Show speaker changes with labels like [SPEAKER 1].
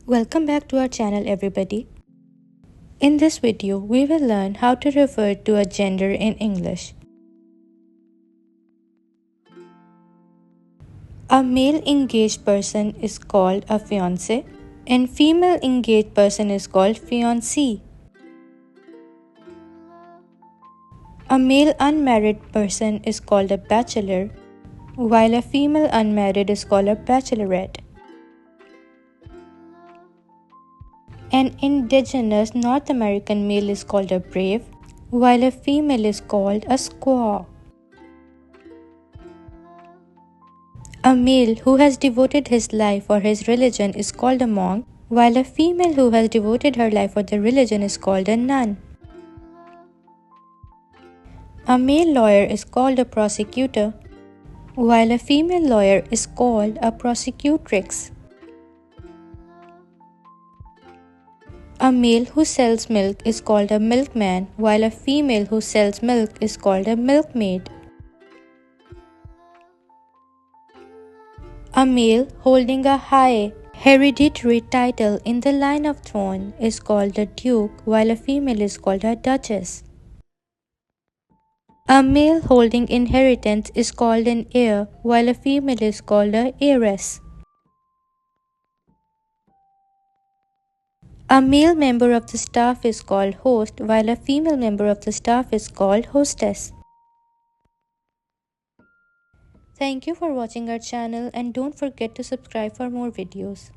[SPEAKER 1] Welcome back to our channel, everybody. In this video, we will learn how to refer to a gender in English. A male engaged person is called a fiancé, and female engaged person is called fiancée. A male unmarried person is called a bachelor, while a female unmarried is called a bachelorette. An indigenous North American male is called a brave, while a female is called a squaw. A male who has devoted his life for his religion is called a monk, while a female who has devoted her life for the religion is called a nun. A male lawyer is called a prosecutor, while a female lawyer is called a prosecutrix. A male who sells milk is called a milkman, while a female who sells milk is called a milkmaid. A male holding a high hereditary title in the line of throne is called a duke, while a female is called a duchess. A male holding inheritance is called an heir, while a female is called a heiress. A male member of the staff is called host, while a female member of the staff is called hostess. Thank you for watching our channel and don't forget to subscribe for more videos.